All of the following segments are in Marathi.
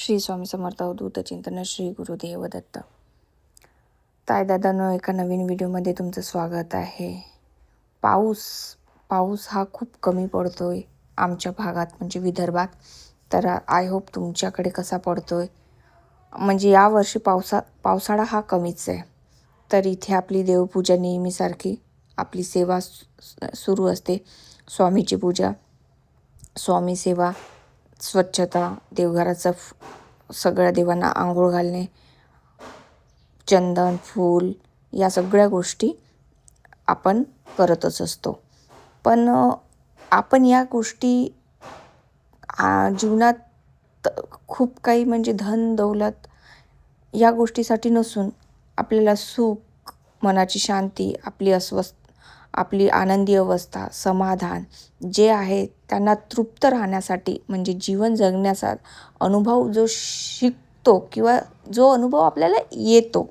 श्री स्वामी समर्थ अवधूत चिंतन श्री गुरुदेव दत्त. ताई दादांनो, एका नवीन व्हिडिओमध्ये तुमचं स्वागत आहे. पाऊस हा खूप कमी पडतोय आमच्या भागात, म्हणजे विदर्भात. तर आय होप तुमच्याकडे कसा पडतोय. म्हणजे यावर्षी पावसाळा हा कमीच आहे. तर इथे आपली देवपूजा नेहमीसारखी आपली सेवा सुरू असते. स्वामीची पूजा, स्वामी सेवा, स्वच्छता, देवघराचं सगळ्या देवांना आंघोळ घालणे, चंदन, फूल, या सगळ्या गोष्टी आपण करतच असतो. पण आपण या गोष्टी जीवनात खूप काही, म्हणजे धन दौलत या गोष्टीसाठी नसून आपल्याला सुख, मनाची शांती, आपली आनंदी अवस्था, समाधान जे आहे त्यांना तृप्त राहण्यासाठी, म्हणजे जीवन जगण्याचा अनुभव जो शिकतो किंवा जो अनुभव आपल्याला येतो,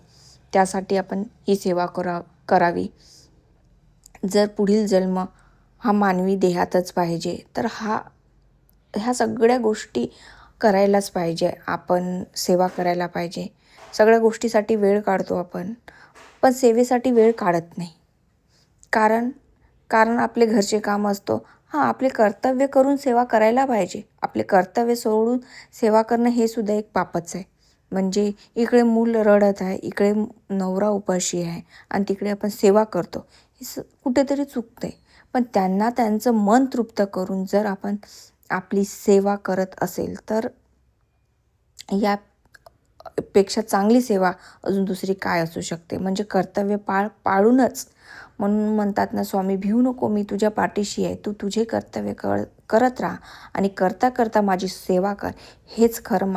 त्यासाठी आपण ही सेवा करावी. जर पुढील जन्म हा मानवी देहातच पाहिजे तर ह्या सगळ्या गोष्टी करायलाच पाहिजे. आपण सेवा करायला पाहिजे. सगळ्या गोष्टीसाठी वेळ काढतो आपण, पण सेवेसाठी वेळ काढत नाही. कारण आपले घरचे काम असतो. आपले कर्तव्य करून सेवा करायला पाहिजे. आपले कर्तव्य सोडून सेवा करणं हे सुद्धा एक पापच आहे. म्हणजे इकडे मूल रडत आहे, इकडे नवरा उपाशी आहे, आणि तिकडे आपण सेवा करतो, हे कुठेतरी चुकतंय. पण त्यांना त्यांचं मन तृप्त करून जर आपण आपली सेवा करत असेल तर यापेक्षा चांगली सेवा अजून दुसरी काय असू शकते. म्हणजे कर्तव्य पाळूनच, म्हणून म्हणतात ना, स्वामी भिवू नको, मी तुझ्या पाठीशी आहे, तू तुझे कर्तव्य करत राहा आणि करता करता माझी सेवा कर. हेच खरं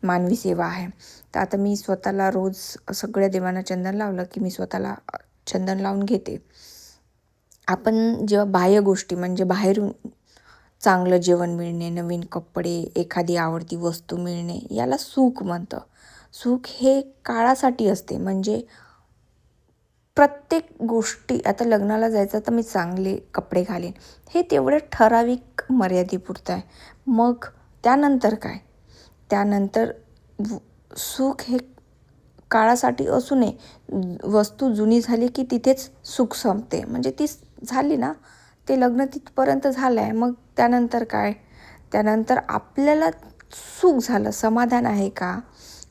मानवी सेवा आहे. तर आता मी स्वतःला रोज सगळ्या देवांना चंदन लावलं की मी स्वतःला चंदन लावून घेते. आपण जेव्हा बाह्य गोष्टी, म्हणजे बाहेरून चांगलं जेवण मिळणे, नवीन कपडे, एखादी आवडती वस्तू मिळणे, याला सुख म्हणतं. सुख हे काळासाठी असते. म्हणजे प्रत्येक गोष्टी, आता लग्नाला जायचं तर मी चांगले कपडे घालेन, हे तेवढं ठराविक मर्यादेपुरतं आहे. मग त्यानंतर काय? त्यानंतर सुख हे काळासाठी असू नये. वस्तू जुनी झाली की तिथेच सुख संपते. म्हणजे ती झाली ना, ते लग्न तिथपर्यंत झालं आहे. मग त्यानंतर काय? त्यानंतर आपल्याला सुख झालं, समाधान आहे का?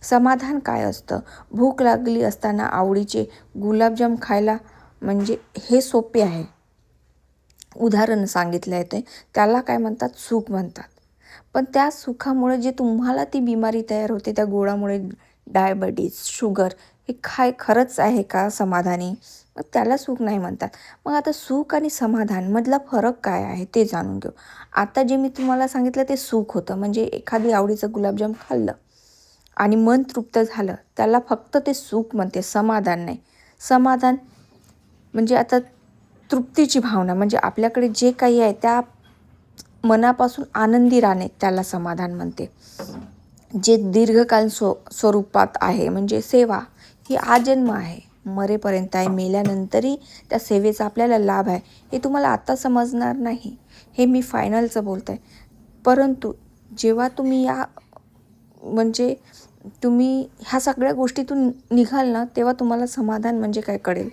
समाधान काय असतं? भूक लागली असताना आवडीचे गुलाबजाम खायला, म्हणजे हे सोपे आहे. उदाहरण सांगितलं आहे ते, त्याला काय म्हणतात? सुख म्हणतात. पण त्या सुखामुळे जे तुम्हाला ती बिमारी तयार होते, त्या गोळामुळे डायबिटीज, शुगर, हे खरंच आहे का समाधानी? मग त्याला सुख नाही म्हणतात. मग आता सुख आणि समाधान मधला फरक काय आहे ते जाणून घेऊ. आता जे मी तुम्हाला सांगितलं ते सुख होतं. म्हणजे एखादी आवडीचं गुलाबजाम खाल्लं आणि मन तृप्त झालं, त्याला फक्त ते सुख म्हणते, समाधान नाही. समाधान म्हणजे आता तृप्तीची भावना, म्हणजे आपल्याकडे जे काही आहे त्या मनापासून आनंदी राहणे, त्याला समाधान म्हणते. जे दीर्घकालीन स्वरूपात आहे, म्हणजे सेवा ही आजन्म आहे, मरेपर्यंत आहे. मेल्यानंतरही त्या सेवेचा आपल्याला लाभ आहे. हे तुम्हाला आता समजणार नाही, हे मी फायनलचं बोलत आहे. परंतु जेव्हा तुम्ही तुम्ही ह्या सगळ्या गोष्टीतून निघाल ना, तेव्हा तुम्हाला समाधान म्हणजे काय कळेल.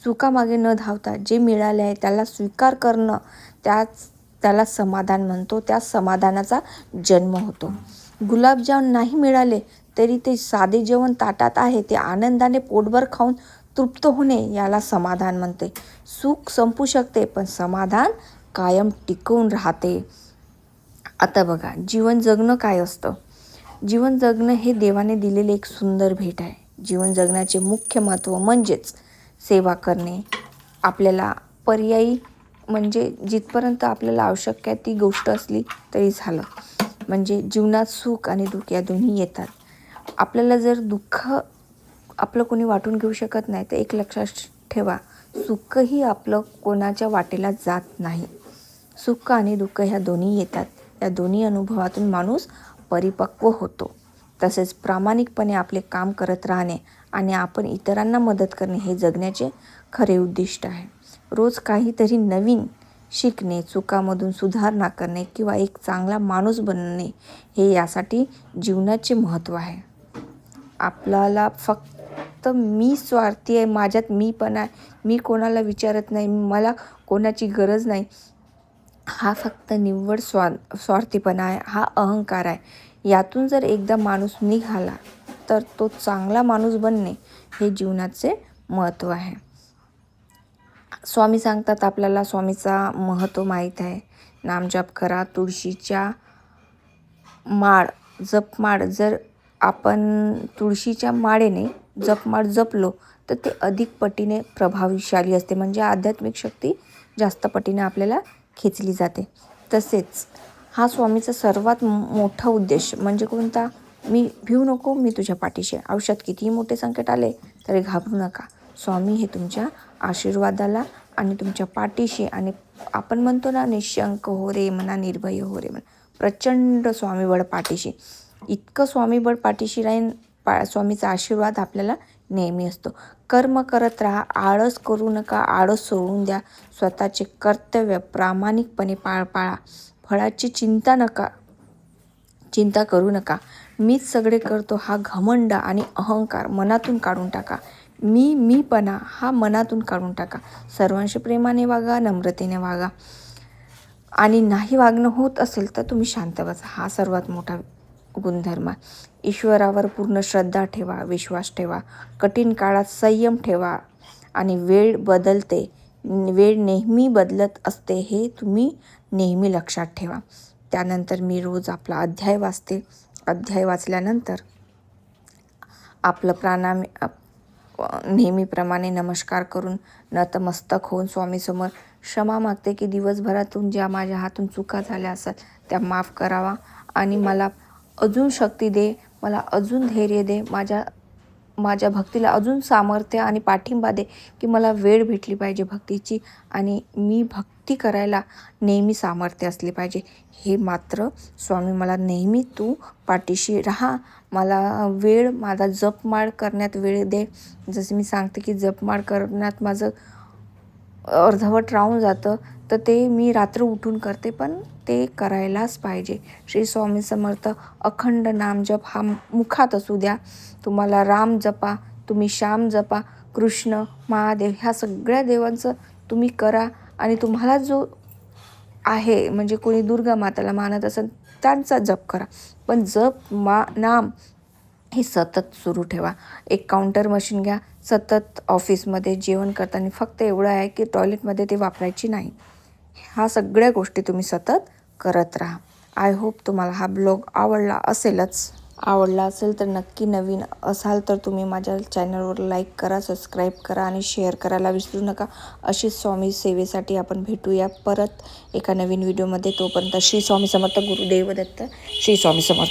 सुखामागे न धावता जे मिळाले आहे त्याला स्वीकार करणं, त्याला समाधान म्हणतो. त्या समाधानाचा जन्म होतो. गुलाबजाम नाही मिळाले तरी ते साधे जेवण ताटात आहे, ते आनंदाने पोटभर खाऊन तृप्त होणे, याला समाधान म्हणते. सुख संपू शकते पण समाधान कायम टिकून राहते. आता बघा, जीवन जगणं काय असतं? जीवन जगणं हे देवाने दिलेले एक सुंदर भेट आहे. जीवन जगण्याचे मुख्य महत्त्व म्हणजेच सेवा करणे. आपल्याला पर्यायी, म्हणजे जिथपर्यंत आपल्याला आवश्यक आहे ती गोष्ट असली तरी झालं. म्हणजे जीवनात सुख आणि दुःख या दोन्ही येतात. आपल्याला जर दुःख आपलं कोणी वाटून घेऊ शकत नाही तर एक लक्षात ठेवा, सुखही आपलं कोणाच्या वाटेला जात नाही. सुख आणि दुःख ह्या दोन्ही येतात. या दोन्ही अनुभवातून माणूस परिपक्व होतो. तसेच प्रामाणिकपणे आपले काम करत राहणे आणि आपण इतरांना मदत करणे हे जगण्याचे खरे उद्दिष्ट आहे. रोज काहीतरी नवीन शिकणे, चुकामधून सुधारणा करणे किंवा एक चांगला माणूस बनणे हे यासाठी जीवनाचे महत्त्व आहे. आपल्याला फक्त मी स्वार्थी आहे, माझ्यात मी पण आहे, मी कोणाला विचारत नाही, मला कोणाची गरज नाही, हा फक्त निव्वळ स्वार्थीपणा आहे, हा अहंकार आहे. यातून जर एकदा माणूस निघाला तर तो चांगला माणूस बनणे हे जीवनाचे महत्त्व आहे. स्वामी सांगतात आपल्याला, स्वामीचा महत्त्व माहीत आहे. नामजप करा, तुळशीच्या जपमाळ जर आपण तुळशीच्या माळेने जपमाळ जपलो तर ते अधिक पटीने प्रभावशाली असते, म्हणजे आध्यात्मिक शक्ती जास्त पटीने आपल्याला खेचली जाते. तसेच हा स्वामीचा सर्वात मोठा उद्देश म्हणजे कोणता? मी भिवू नको, मी तुझ्या पाठीशी आहे. आयुष्यात कितीही मोठे संकट आले तरी घाबरू नका. स्वामी हे तुमच्या आशीर्वादाला आणि तुमच्या पाठीशी, आणि आपण म्हणतो ना, निशंक हो रे मना, निर्भय हो रे मना, प्रचंड स्वामीबळ पाठीशी. इतकं स्वामीबळ पाठीशी राहीन, स्वामीचा आशीर्वाद आपल्याला नेहमी असतो. कर्म करत राहा, आळस करू नका, आळस सोडून द्या. स्वतःचे कर्तव्य प्रामाणिकपणे पाळा. फळाची चिंता करू नका. मीच सगळे करतो हा घमंड आणि अहंकार मनातून काढून टाका. मीपणा हा मनातून काढून टाका. सर्वांशी प्रेमाने वागा, नम्रतेने वागा, आणि नाही वागणं होत असेल तर तुम्ही शांत बसा. हा सर्वात मोठा गुणधर्म. ईश्वरावर पूर्ण श्रद्धा ठेवा, विश्वास ठेवा. कठीण काळात संयम ठेवा, आणि वेळ बदलते, वेळ नेहमी बदलत असते हे तुम्ही नेहमी लक्षात ठेवा. त्यानंतर मी रोज आपला अध्याय वाचते. अध्याय वाचल्यानंतर आपलं नेहमीप्रमाणे नमस्कार करून नतमस्तक होऊन स्वामीसमोर क्षमा मागते की दिवसभरातून ज्या माझ्या हातून चुका झाल्या असतात त्या माफ करावा, आणि मला अजून शक्ती दे, मला अजून धैर्य दे, माझ्या भक्तीला अजून सामर्थ्य आणि पाठिंबा दे, की मला वेळ भेटली पाहिजे भक्तीची, आणि मी भक्ती करायला नेहमी सामर्थ्य असले पाहिजे. हे मात्र स्वामी मला नेहमी तू पाठीशी राहा, मला माझा जपमाळ करण्यात वेळ दे. जसे मी सांगते की जपमाळ करण्यात माझं अर्धवट राहून जातं, तर ते मी रात्र उठून करते, पण ते करायलाच पाहिजे. श्री स्वामी समर्थ. अखंड नामजप हा मुखात असू द्या. तुम्हाला राम जपा, तुम्ही श्याम जपा, कृष्ण, महादेव ह्या सगळ्या देवांचं तुम्ही करा, आणि तुम्हाला जो आहे म्हणजे कोणी दुर्गा माताला मानत असेल त्यांचा जप करा, पण नाम हे सतत सुरू ठेवा. एक काउंटर मशीन घ्या, सतत ऑफिसमध्ये जेवण करताना फक्त एवढं आहे की टॉयलेटमध्ये ते वापरायची नाही. ह्या सगळ्या गोष्टी तुम्ही सतत करत राहा. आय होप तुम्हाला हा ब्लॉग आवडला असेल तर नक्की, नवीन असाल तर तुम्ही माझ्या चॅनलवर लाईक करा, सबस्क्राईब करा आणि शेअर करायला विसरू नका. अशीच स्वामी सेवेसाठी आपण भेटूया परत एका नवीन व्हिडिओमध्ये. तोपर्यंत श्री स्वामी समर्थ. गुरुदेव दत्त. श्री स्वामी समर्थ.